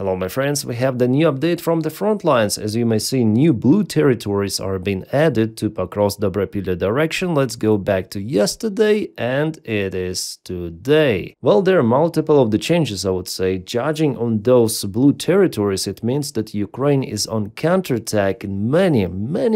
Hello my friends, we have the new update from the front lines. As you may see, new blue territories are being added to Pokrovsk-Dobropilya direction. Let's go back to yesterday, and it is today. Well, there are multiple of the changes, I would say. Judging on those blue territories, it means that Ukraine is on counterattack in many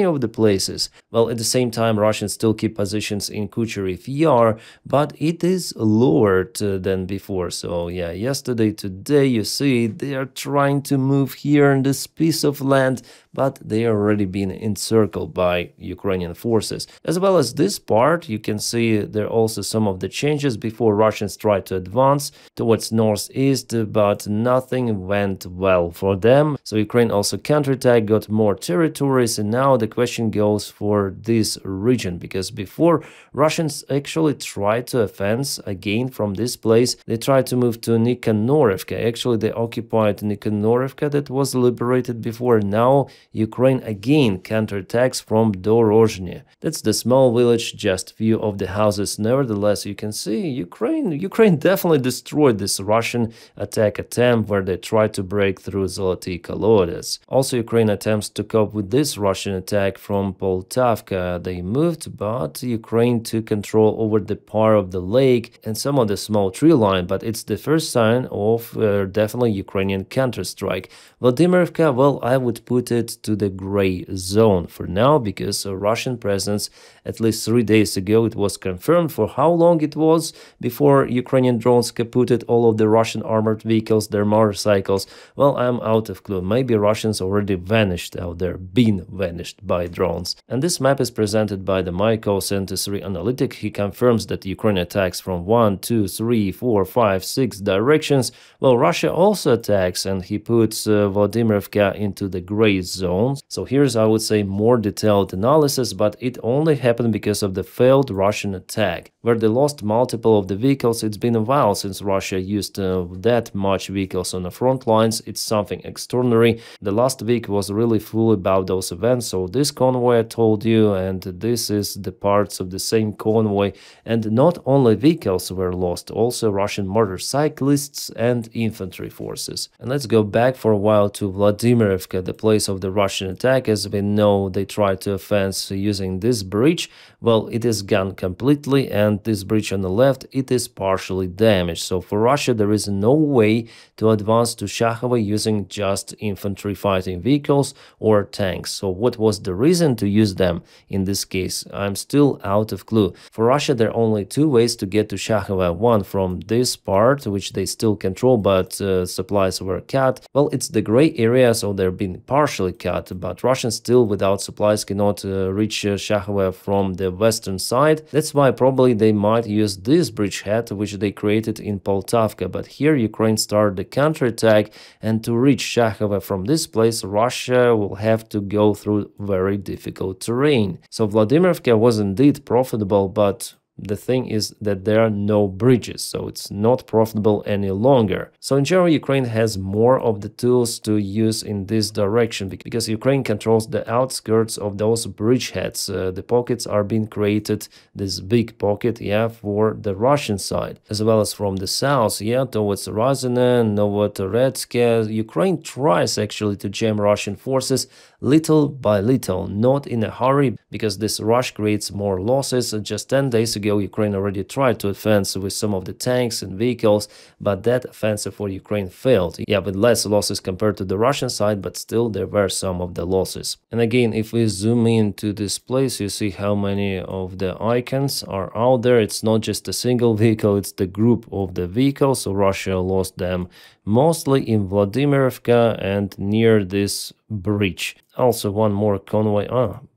of the places. Well, at the same time, Russians still keep positions in Kucherev Yar, but it is lowered than before. So yeah, yesterday, today, you see, they are trying to move here in this piece of land, but they are already being encircled by Ukrainian forces. As well as this part, you can see there are also some of the changes before Russians tried to advance towards northeast, but nothing went well for them. So Ukraine also counterattacked, got more territories, and now the question goes for this region, because before Russians actually tried to advance again from this place. They tried to move to Nikanorovka. Actually, they occupied Nikanorovka that was liberated before. Now Ukraine again counterattacks from Dorozhny. That's the small village, just few of the houses. Nevertheless, you can see Ukraine definitely destroyed this Russian attack attempt where they tried to break through Zoloty Kolodets. Also, Ukraine attempts to cope with this Russian attack from Poltavka. They moved, but Ukraine took control over the part of the lake and some of the small tree line, but it's the first sign of definitely Ukrainian counterstrike. Vladimirovka, well, I would put it to the gray zone for now, because a Russian presence at least 3 days ago, it was confirmed. For how long it was before Ukrainian drones kaputted all of the Russian armored vehicles, their motorcycles, well, I'm out of clue. Maybe Russians already vanished out there, been vanished by drones. And this map is presented by the Myco Center analytic. He confirms that Ukraine attacks from 1, 2, 3, 4, 5, 6 directions. Well, Russia also attacks, and he puts Vladimirovka into the gray zone. So here's, I would say, more detailed analysis, but it only happened because of the failed Russian attack, where they lost multiple of the vehicles. It's been a while since Russia used that much vehicles on the front lines. It's something extraordinary. The last week was really full about those events. So this convoy I told you, and this is the parts of the same convoy, and not only vehicles were lost, also Russian motorcyclists and infantry forces. And let's go back for a while to Vladimirovka, the place of the Russian attack. As we know, they tried to offense using this bridge. Well, it is gone completely, and this bridge on the left, it is partially damaged. So for Russia, there is no way to advance to Shakhova using just infantry fighting vehicles or tanks. So what was the reason to use them in this case? I'm still out of clue. For Russia, there are only two ways to get to Shakhova. One from this part, which they still control, but supplies were cut. Well, it's the gray area, so they're being partially cut, but Russians still without supplies cannot reach Shakhova from the western side. That's why probably they might use this bridgehead, which they created in Poltavka. But here Ukraine started the counterattack, and to reach Shakhova from this place, Russia will have to go through very difficult terrain. So Vladimirovka was indeed profitable, but the thing is that there are no bridges, so it's not profitable any longer. So in general, Ukraine has more of the tools to use in this direction, because Ukraine controls the outskirts of those bridgeheads. The pockets are being created, this big pocket, yeah, for the Russian side, as well as from the south, yeah, towards Razine, Novotoretsk. Ukraine tries actually to jam Russian forces little by little, not in a hurry, because this rush creates more losses. Just 10 days ago, Ukraine already tried to advance with some of the tanks and vehicles, but that offensive for Ukraine failed. Yeah, with less losses compared to the Russian side, but still there were some of the losses. And again, if we zoom into this place, you see how many of the icons are out there. It's not just a single vehicle, it's the group of the vehicles. So Russia lost them mostly in Vladimirovka and near this bridge. Also one more convoy.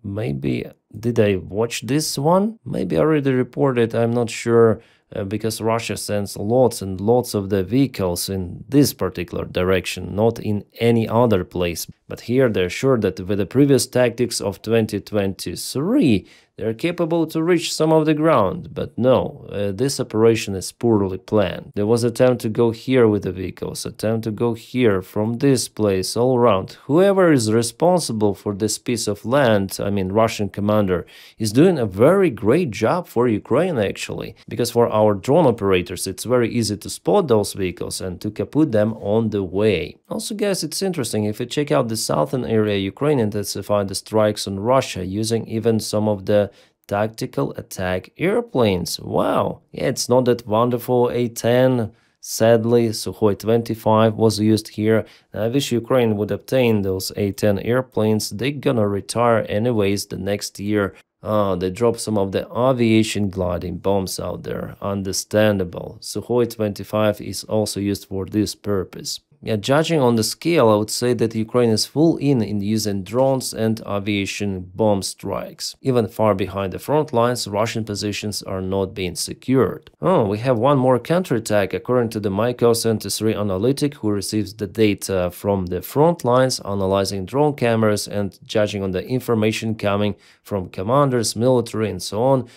Maybe did I watch this one? Maybe I already reported, I'm not sure, because Russia sends lots and lots of the vehicles in this particular direction, not in any other place. But here they're sure that with the previous tactics of 2023, They're capable to reach some of the ground, but no, this operation is poorly planned. There was attempt to go here with the vehicles, attempt to go here from this place all around. Whoever is responsible for this piece of land, I mean Russian commander, is doing a very great job for Ukraine actually, because for our drone operators it's very easy to spot those vehicles and to kaput them on the way. Also guys, it's interesting, if you check out the southern area, Ukraine intensified the strikes on Russia using even some of the tactical attack airplanes. Wow, yeah, it's not that wonderful A-10. Sadly, Sukhoi 25 was used here. I wish Ukraine would obtain those A-10 airplanes. They're gonna retire anyways the next year. They dropped some of the aviation gliding bombs out there. Understandable. Sukhoi 25 is also used for this purpose. Yeah, judging on the scale, I would say that Ukraine is full in using drones and aviation bomb strikes. Even far behind the front lines, Russian positions are not being secured. Oh, we have one more counterattack according to the Myko73 analytic, who receives the data from the front lines, analyzing drone cameras and judging on the information coming from commanders, military and so on.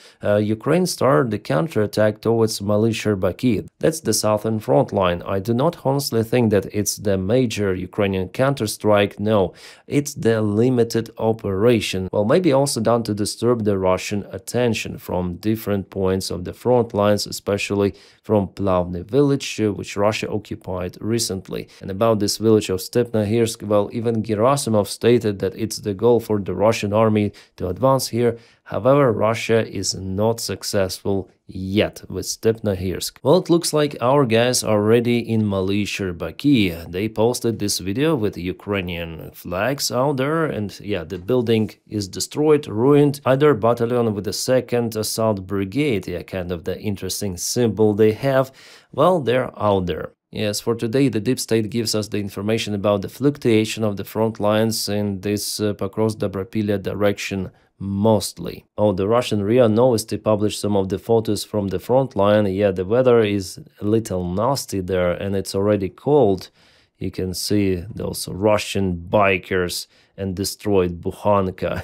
Ukraine started the counterattack towards Malish-Sherbaki. That's the southern front line. I do not honestly think that it's the major Ukrainian counterstrike. No, it's the limited operation. Well, maybe also done to disturb the Russian attention from different points of the front lines, especially from Plavny village, which Russia occupied recently. And about this village of Stepnohirsk, well, even Gerasimov stated that it's the goal for the Russian army to advance here. However, Russia is not successful yet with Stepnohirsk. Well, it looks like our guys are already in Malish-Sherbaki. They posted this video with Ukrainian flags out there, and yeah, the building is destroyed, ruined. Either battalion with the 2nd Assault Brigade, yeah, kind of the interesting symbol they have. Well, they're out there. Yes, for today the deep state gives us the information about the fluctuation of the front lines in this Pokrovsk-Dobropilya direction mostly. Oh, the Russian RIA Novosti published some of the photos from the front line. Yeah, the weather is a little nasty there and it's already cold. You can see those Russian bikers and destroyed Bukhanka.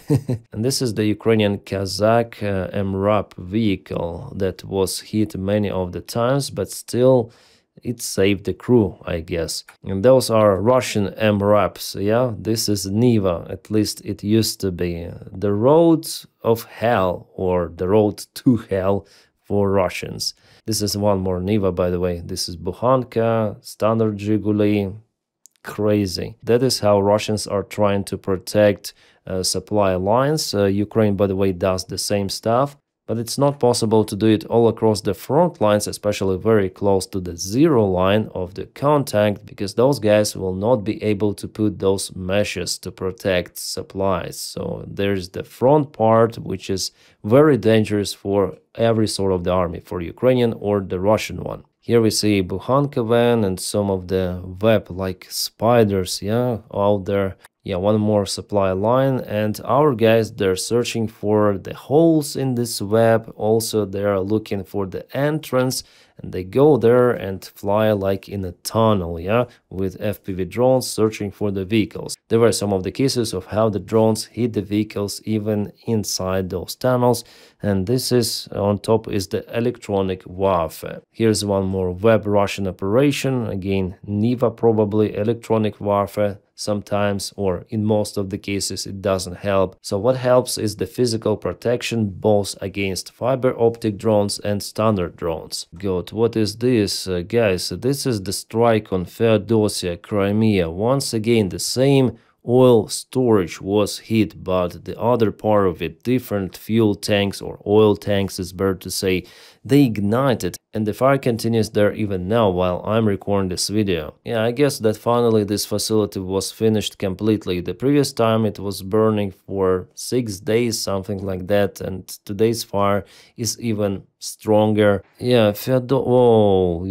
And this is the Ukrainian Kazakh MRAP vehicle that was hit many of the times, but still it saved the crew, I guess. And those are Russian MRAPs, yeah? This is Niva, at least it used to be. The road of hell, or the road to hell for Russians. This is one more Niva, by the way. This is Bukhanka, Standard Zhiguli. Crazy. That is how Russians are trying to protect supply lines. Ukraine, by the way, does the same stuff. But it's not possible to do it all across the front lines, especially very close to the zero line of the contact, because those guys will not be able to put those meshes to protect supplies. So there's the front part, which is very dangerous for every sort of the army, for Ukrainian or the Russian one. Here we see Bukhanka van and some of the web like spiders, yeah, out there. Yeah, one more supply line, and our guys, they're searching for the holes in this web. Also, they're looking for the entrance, and they go there and fly like in a tunnel, yeah, with FPV drones searching for the vehicles. There were some of the cases of how the drones hit the vehicles even inside those tunnels, and this is, on top is the electronic warfare. Here's one more web Russian operation, again, Niva probably, electronic warfare. Sometimes, or in most of the cases, it doesn't help. So what helps is the physical protection both against fiber optic drones and standard drones. Good. What is this? Guys, this is the strike on Feodosia, Crimea. Once again, the same oil storage was hit, but the other part of it, different fuel tanks or oil tanks is better to say, they ignited, and the fire continues there even now while I'm recording this video. Yeah, I guess that finally this facility was finished completely. The previous time it was burning for 6 days, something like that, and today's fire is even stronger. Yeah, whoa,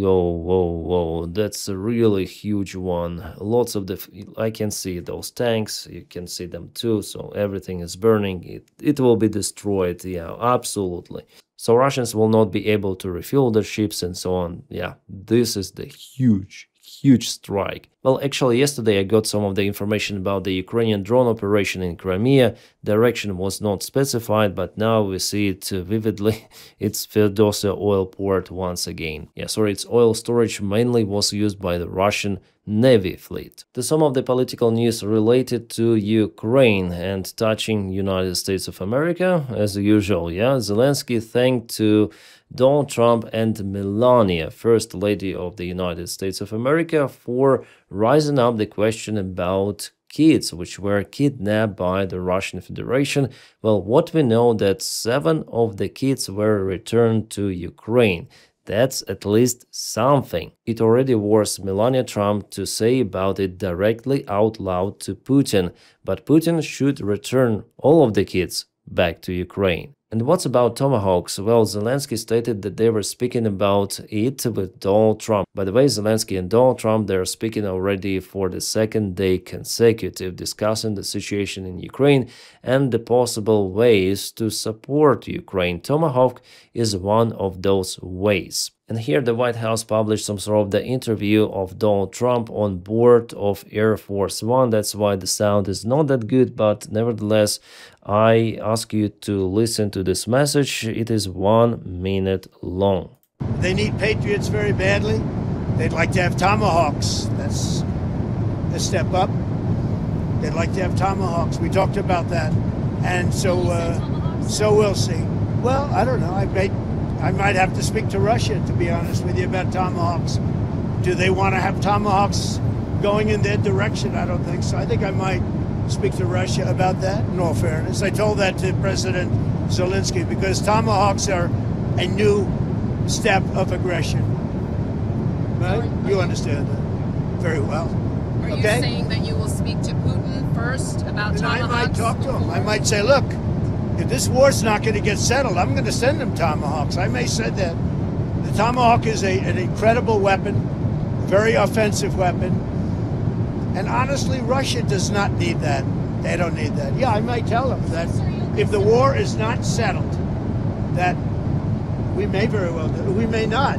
that's a really huge one. Lots of I can see those tanks, you can see them too, so everything is burning. It will be destroyed, yeah, absolutely. So Russians will not be able to refuel their ships and so on. Yeah, this is the huge huge strike. Well, actually, yesterday I got some of the information about the Ukrainian drone operation in Crimea. Direction was not specified, but now we see it vividly. It's Feodosia oil port once again. Yeah, sorry, its oil storage mainly was used by the Russian Navy fleet. To some of the political news related to Ukraine and touching United States of America, as usual, yeah, Zelensky thanked to Donald Trump and Melania, First Lady of the United States of America, for rising up the question about kids which were kidnapped by the Russian Federation. Well, what we know that 7 of the kids were returned to Ukraine. That's at least something. It already was Melania Trump to say about it directly out loud to Putin, but Putin should return all of the kids back to Ukraine. And what's about Tomahawks? Well, Zelensky stated that they were speaking about it with Donald Trump. By the way, Zelensky and Donald Trump, they're speaking already for the 2nd day consecutive, discussing the situation in Ukraine and the possible ways to support Ukraine. Tomahawk is one of those ways. And here the White House published some sort of the interview of Donald Trump on board of Air Force One. That's why the sound is not that good, but nevertheless, I ask you to listen to this message. It is 1 minute long. They need Patriots very badly. They'd like to have Tomahawks. That's a step up. They'd like to have Tomahawks. We talked about that. And so we'll see. Well, I don't know. I might have to speak to Russia, to be honest with you, about Tomahawks. Do they want to have Tomahawks going in their direction? I don't think so. I think I might speak to Russia about that, in all fairness. I told that to President Zelensky because Tomahawks are a new step of aggression. Right? You understand that very well. Are you saying that you will speak to Putin first about Tomahawks? I might talk to him. I might say, look, if this war's not going to get settled, I'm going to send them Tomahawks. I may say that. The Tomahawk is an incredible weapon, very offensive weapon. And honestly, Russia does not need that. They don't need that. Yeah, I might tell them that if the war is not settled, that we may very well do it. We may not,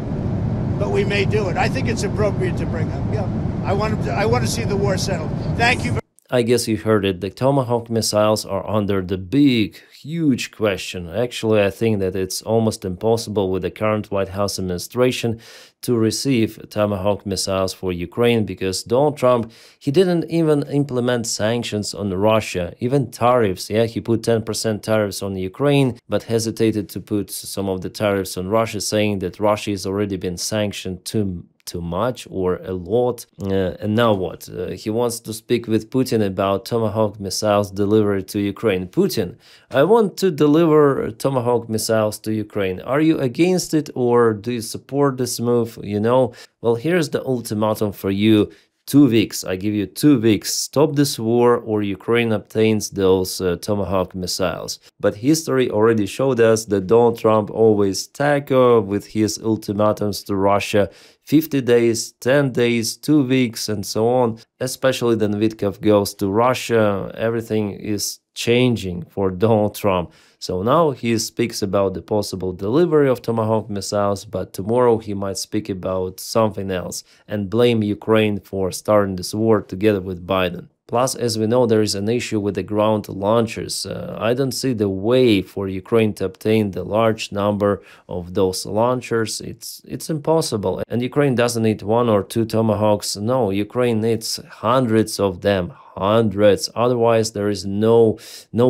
but we may do it. I think it's appropriate to bring up. Yeah, I want to see the war settled. Thank you. I guess you heard it. The Tomahawk missiles are under the big, huge question. Actually, I think that it's almost impossible with the current White House administration to receive Tomahawk missiles for Ukraine because Donald Trump, he didn't even implement sanctions on Russia, even tariffs. Yeah, he put 10% tariffs on Ukraine, but hesitated to put some of the tariffs on Russia, saying that Russia has already been sanctioned too much or a lot. And now what? He wants to speak with Putin about Tomahawk missiles delivered to Ukraine. Putin, I want to deliver Tomahawk missiles to Ukraine. Are you against it or do you support this move? You know, well, here's the ultimatum for you. 2 weeks. I give you 2 weeks. Stop this war or Ukraine obtains those Tomahawk missiles. But history already showed us that Donald Trump always tackle with his ultimatums to Russia. 50 days, 10 days, 2 weeks, and so on. Especially when Vitkov goes to Russia, everything is changing for Donald Trump. So now he speaks about the possible delivery of Tomahawk missiles, but tomorrow he might speak about something else and blame Ukraine for starting this war together with Biden. Plus, as we know, there is an issue with the ground launchers. I don't see the way for Ukraine to obtain the large number of those launchers. It's impossible. And Ukraine doesn't need 1 or 2 Tomahawks. No, Ukraine needs hundreds of them. Hundreds. Otherwise, there is no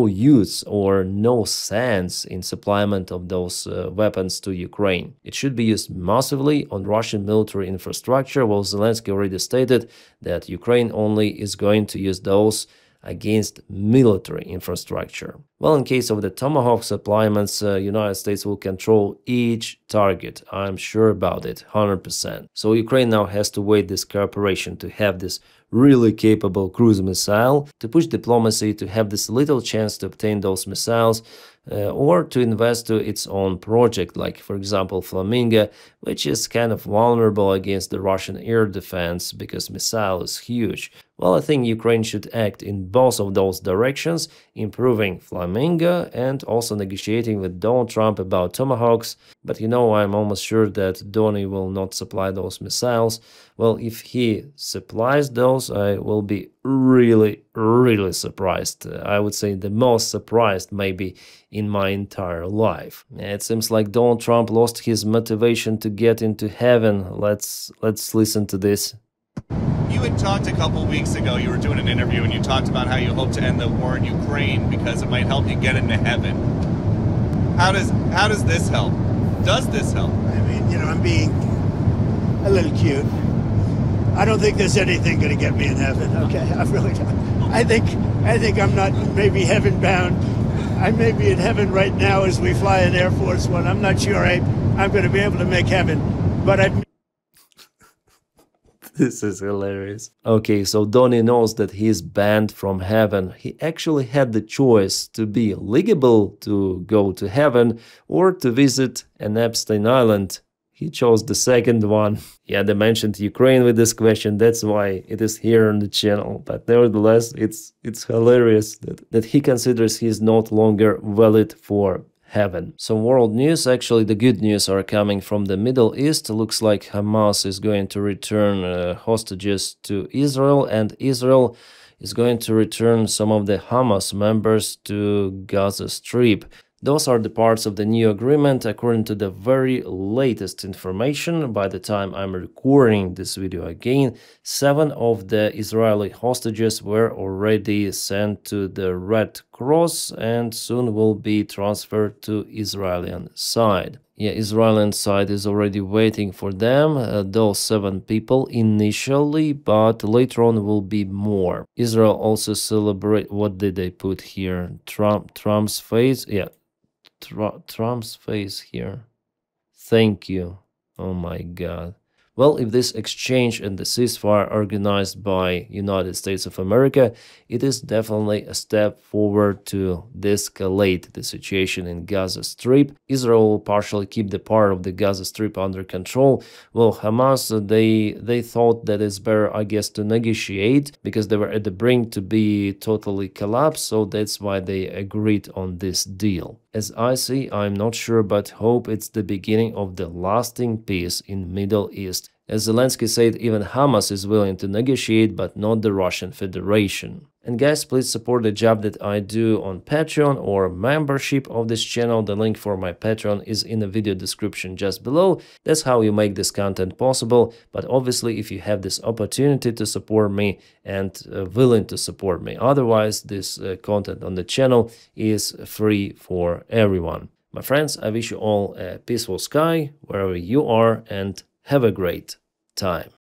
use or no sense in supplyment of those weapons to Ukraine. It should be used massively on Russian military infrastructure, while Zelensky already stated that Ukraine only is going to use those against military infrastructure. Well, in case of the Tomahawk supplements, United States will control each target. I'm sure about it, 100%. So Ukraine now has to wait this cooperation to have this really capable cruise missile, to push diplomacy, to have this little chance to obtain those missiles. or to invest to its own project, like for example Flamingo, which is kind of vulnerable against the Russian air defense because missile is huge. Well, I think Ukraine should act in both of those directions, improving Flamingo and also negotiating with Donald Trump about Tomahawks. But you know, I'm almost sure that Donny will not supply those missiles. Well, if he supplies those, I will be really surprised. I would say the most surprised maybe in my entire life. It seems like Donald Trump lost his motivation to get into heaven. Let's listen to this. You had talked a couple weeks ago, you were doing an interview, and you talked about how you hope to end the war in Ukraine because it might help you get into heaven. How does this help? Does this help? I mean, you know, I'm being a little cute. I don't think there's anything going to get me in heaven. Okay, I really don't. I think I'm not maybe heaven bound. I may be in heaven right now as we fly in Air Force One. I'm not sure I'm going to be able to make heaven, but I've. This is hilarious. Okay, so Donny knows that he's banned from heaven. He actually had the choice to be legible to go to heaven or to visit an Epstein Island. He chose the second one. Yeah, they mentioned Ukraine with this question, that's why it is here on the channel. But nevertheless, it's hilarious that he considers he's not longer valid for heaven. Some world news, actually the good news are coming from the Middle East. Looks like Hamas is going to return hostages to Israel, and Israel is going to return some of the Hamas members to Gaza Strip. Those are the parts of the new agreement according to the very latest information. By the time I'm recording this video again, 7 of the Israeli hostages were already sent to the Red Cross and soon will be transferred to Israeli side. Yeah, Israeli side is already waiting for them, those 7 people initially, but later on will be more. Israel also celebrate, what did they put here? Trump's face? Yeah. Trump's face here. Thank you. Oh my God. Well, if this exchange and the ceasefire organized by United States of America, it is definitely a step forward to de-escalate the situation in Gaza Strip. Israel will partially keep the part of the Gaza Strip under control. Well, Hamas, they thought that it's better, I guess, to negotiate because they were at the brink to be totally collapsed, so that's why they agreed on this deal. As I see, I'm not sure, but hope it's the beginning of the lasting peace in Middle East. As Zelensky said, even Hamas is willing to negotiate, but not the Russian Federation. And guys, please support the job that I do on Patreon or membership of this channel. The link for my Patreon is in the video description just below. That's how you make this content possible. But obviously, if you have this opportunity to support me and willing to support me, otherwise this content on the channel is free for everyone. My friends, I wish you all a peaceful sky wherever you are and have a great time.